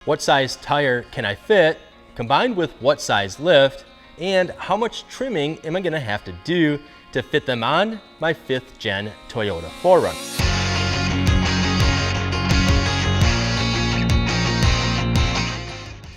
What size tire can I fit, combined with what size lift, and how much trimming am I gonna have to do to fit them on my 5th gen Toyota 4Runner.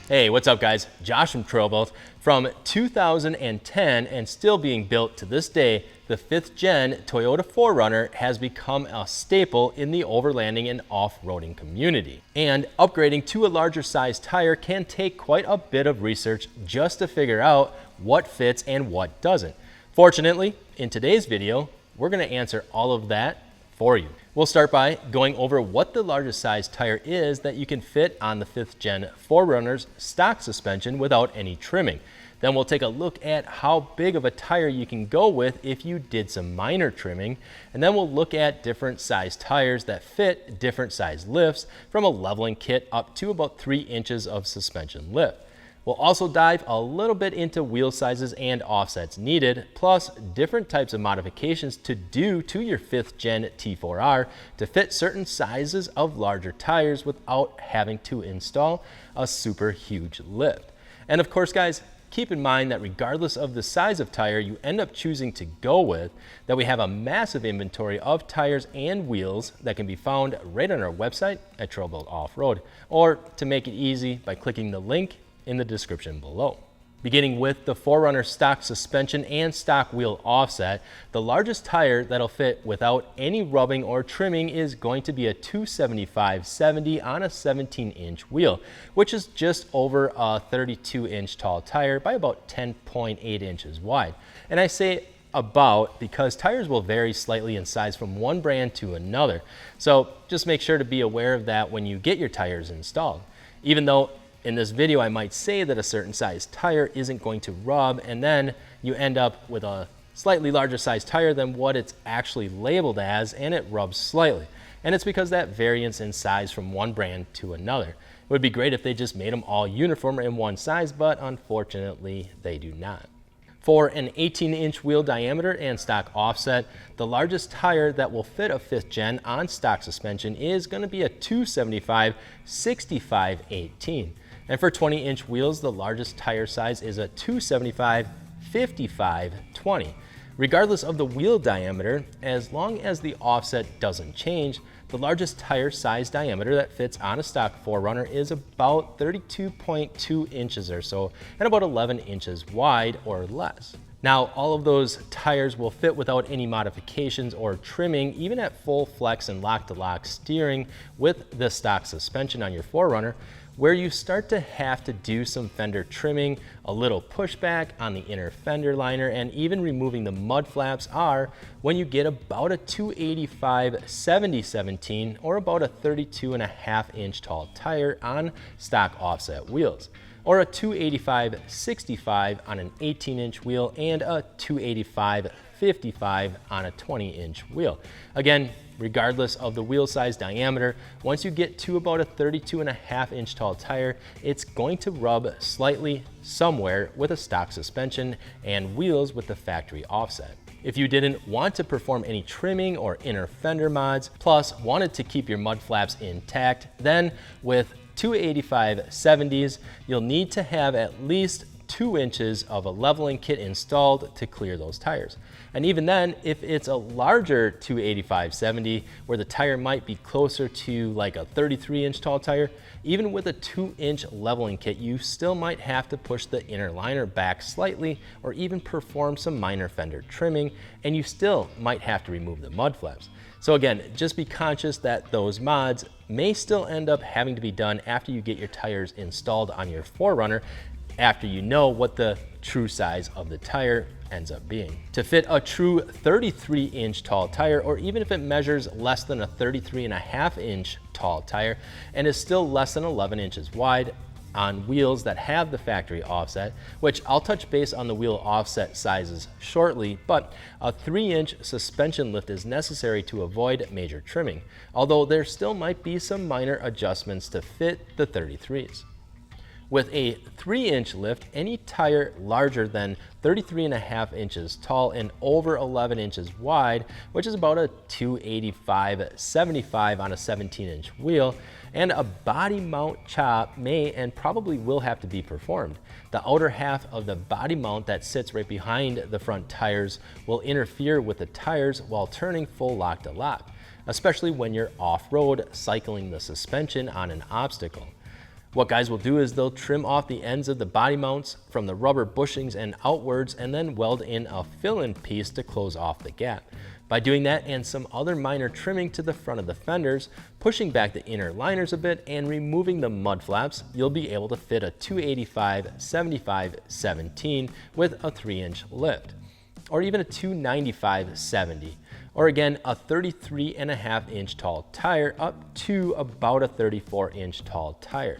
Hey, what's up guys? Josh from TrailBuilt. From 2010 and still being built to this day, the 5th gen Toyota 4Runner has become a staple in the overlanding and off-roading community. And upgrading to a larger size tire can take quite a bit of research just to figure out what fits and what doesn't. Fortunately, in today's video, we're gonna answer all of that for you. We'll start by going over what the largest size tire is that you can fit on the 5th gen 4Runner's stock suspension without any trimming. Then we'll take a look at how big of a tire you can go with if you did some minor trimming. And then we'll look at different size tires that fit different size lifts, from a leveling kit up to about 3 inches of suspension lift. We'll also dive a little bit into wheel sizes and offsets needed, plus different types of modifications to do to your 5th gen T4R to fit certain sizes of larger tires without having to install a super huge lift. And of course guys, keep in mind that regardless of the size of tire you end up choosing to go with, that we have a massive inventory of tires and wheels that can be found right on our website at TrailBuilt Off-Road, or to make it easy by clicking the link in the description below. Beginning with the 4Runner stock suspension and stock wheel offset, the largest tire that'll fit without any rubbing or trimming is going to be a 275/70 on a 17-inch wheel, which is just over a 32-inch tall tire by about 10.8 inches wide. And I say about because tires will vary slightly in size from one brand to another. So just make sure to be aware of that when you get your tires installed. Even though in this video, I might say that a certain size tire isn't going to rub, and then you end up with a slightly larger size tire than what it's actually labeled as, and it rubs slightly. And it's because that variance in size from one brand to another. It would be great if they just made them all uniform in one size, but unfortunately, they do not. For an 18-inch wheel diameter and stock offset, the largest tire that will fit a 5th gen on stock suspension is going to be a 275/65/18. And for 20-inch wheels, the largest tire size is a 275/55/20. Regardless of the wheel diameter, as long as the offset doesn't change, the largest tire size diameter that fits on a stock 4Runner is about 32.2 inches or so, and about 11 inches wide or less. Now, all of those tires will fit without any modifications or trimming, even at full flex and lock-to-lock steering with the stock suspension on your 4Runner. Where you start to have to do some fender trimming, a little pushback on the inner fender liner, and even removing the mud flaps are when you get about a 285/70/17 or about a 32.5-inch tall tire on stock offset wheels, or a 285/65 on an 18-inch wheel and a 285/55 on a 20-inch wheel. Again, regardless of the wheel size diameter, once you get to about a 32.5-inch tall tire, it's going to rub slightly somewhere with a stock suspension and wheels with the factory offset. If you didn't want to perform any trimming or inner fender mods, plus wanted to keep your mud flaps intact, then with 285/70s, you'll need to have at least 2 inches of a leveling kit installed to clear those tires. And even then, if it's a larger 285/70 where the tire might be closer to like a 33-inch tall tire, even with a 2-inch leveling kit, you still might have to push the inner liner back slightly or even perform some minor fender trimming, and you still might have to remove the mud flaps. So again, just be conscious that those mods may still end up having to be done after you get your tires installed on your 4Runner, after you know what the true size of the tire ends up being. To fit a true 33-inch tall tire, or even if it measures less than a 33.5-inch tall tire and is still less than 11 inches wide on wheels that have the factory offset, which I'll touch base on the wheel offset sizes shortly, but a 3-inch suspension lift is necessary to avoid major trimming, although there still might be some minor adjustments to fit the 33s. With a 3-inch lift, any tire larger than 33.5 inches tall and over 11 inches wide, which is about a 285/75 on a 17-inch wheel, and a body mount chop may and probably will have to be performed. The outer half of the body mount that sits right behind the front tires will interfere with the tires while turning full lock to lock, especially when you're off-road cycling the suspension on an obstacle. What guys will do is they'll trim off the ends of the body mounts from the rubber bushings and outwards and then weld in a fill-in piece to close off the gap. By doing that and some other minor trimming to the front of the fenders, pushing back the inner liners a bit and removing the mud flaps, you'll be able to fit a 285/75/17 with a 3-inch lift, or even a 295/70, or again a 33.5-inch tall tire up to about a 34-inch tall tire.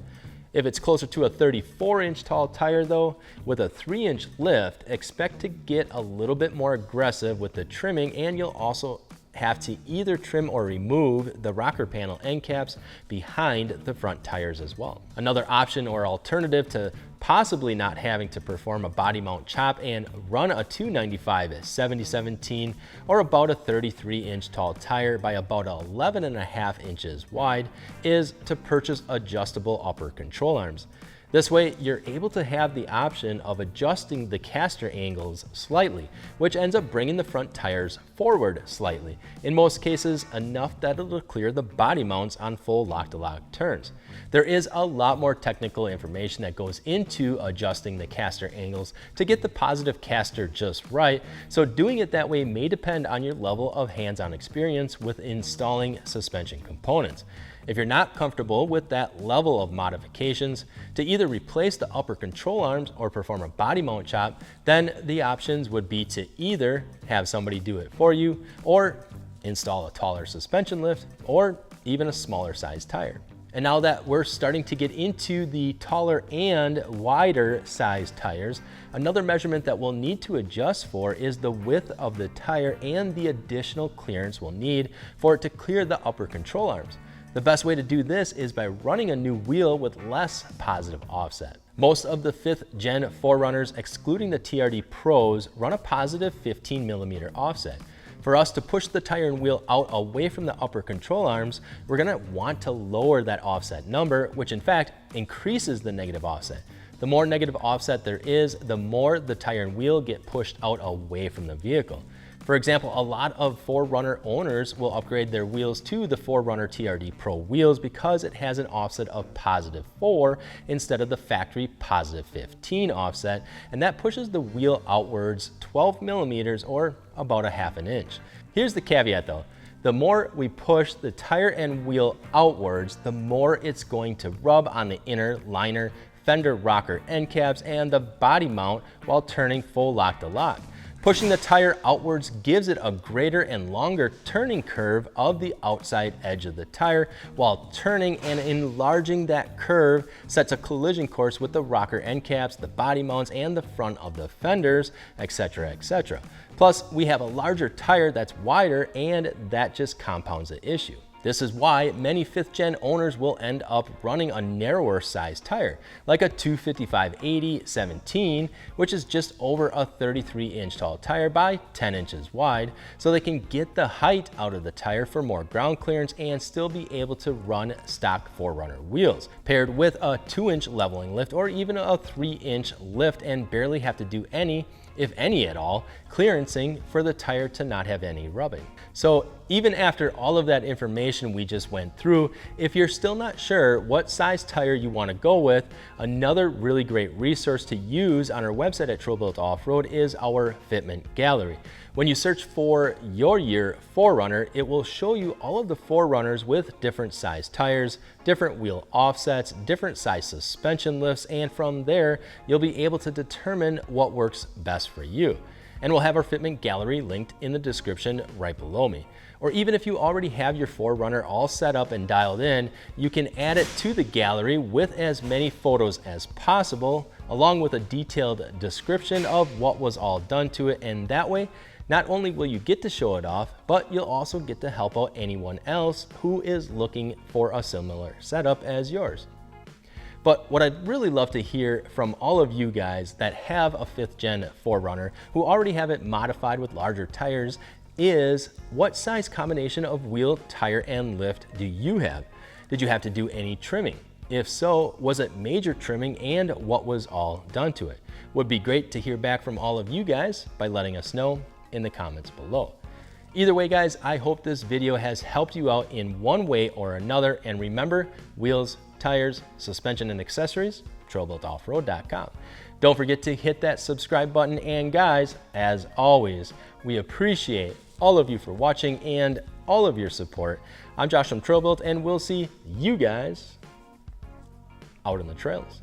If it's closer to a 34-inch tall tire though, with a 3-inch lift, expect to get a little bit more aggressive with the trimming, and you'll also have to either trim or remove the rocker panel end caps behind the front tires as well. Another option or alternative to possibly not having to perform a body mount chop and run a 295/70/17 or about a 33-inch tall tire by about 11.5 inches wide is to purchase adjustable upper control arms. This way, you're able to have the option of adjusting the caster angles slightly, which ends up bringing the front tires forward slightly, in most cases enough that it'll clear the body mounts on full lock-to-lock turns. There is a lot more technical information that goes into adjusting the caster angles to get the positive caster just right, so doing it that way may depend on your level of hands-on experience with installing suspension components. If you're not comfortable with that level of modifications, to either replace the upper control arms or perform a body mount chop, then the options would be to either have somebody do it for you, or install a taller suspension lift, or even a smaller size tire. And now that we're starting to get into the taller and wider size tires, another measurement that we'll need to adjust for is the width of the tire and the additional clearance we'll need for it to clear the upper control arms. The best way to do this is by running a new wheel with less positive offset. Most of the 5th gen 4Runners, excluding the TRD Pros, run a positive 15mm offset. For us to push the tire and wheel out away from the upper control arms, we're gonna want to lower that offset number, which in fact increases the negative offset. The more negative offset there is, the more the tire and wheel get pushed out away from the vehicle. For example, a lot of 4Runner owners will upgrade their wheels to the 4Runner TRD Pro wheels because it has an offset of +4 instead of the factory +15 offset, and that pushes the wheel outwards 12mm or about 1/2 inch. Here's the caveat though. The more we push the tire and wheel outwards, the more it's going to rub on the inner liner, fender rocker end caps, and the body mount while turning full lock to lock. Pushing the tire outwards gives it a greater and longer turning curve of the outside edge of the tire, while turning and enlarging that curve sets a collision course with the rocker end caps, the body mounts, and the front of the fenders, etc., etc. Plus, we have a larger tire that's wider, and that just compounds the issue. This is why many 5th gen owners will end up running a narrower size tire, like a 255/80/17, which is just over a 33-inch tall tire by 10 inches wide, so they can get the height out of the tire for more ground clearance and still be able to run stock 4Runner wheels, paired with a 2-inch leveling lift or even a 3-inch lift, and barely have to do any, if any at all, clearancing for the tire to not have any rubbing. So even after all of that information we just went through, if you're still not sure what size tire you want to go with, another really great resource to use on our website at TrailBuilt Off-Road is our Fitment Gallery. When you search for your year 4Runner, it will show you all of the 4Runners with different size tires, different wheel offsets, different size suspension lifts, and from there, you'll be able to determine what works best for you. And we'll have our Fitment Gallery linked in the description right below me. Or even if you already have your 4Runner all set up and dialed in, you can add it to the gallery with as many photos as possible, along with a detailed description of what was all done to it, and that way, not only will you get to show it off, but you'll also get to help out anyone else who is looking for a similar setup as yours. But what I'd really love to hear from all of you guys that have a 5th gen 4Runner who already have it modified with larger tires is, what size combination of wheel, tire, and lift do you have? Did you have to do any trimming? If so, was it major trimming and what was all done to it? Would be great to hear back from all of you guys by letting us know in the comments below. Either way, guys, I hope this video has helped you out in one way or another. And remember, wheels, tires, suspension, and accessories, TrailBuiltOffroad.com. Don't forget to hit that subscribe button. And guys, as always, we appreciate all of you for watching and all of your support. I'm Josh from TrailBuilt, and we'll see you guys out in the trails.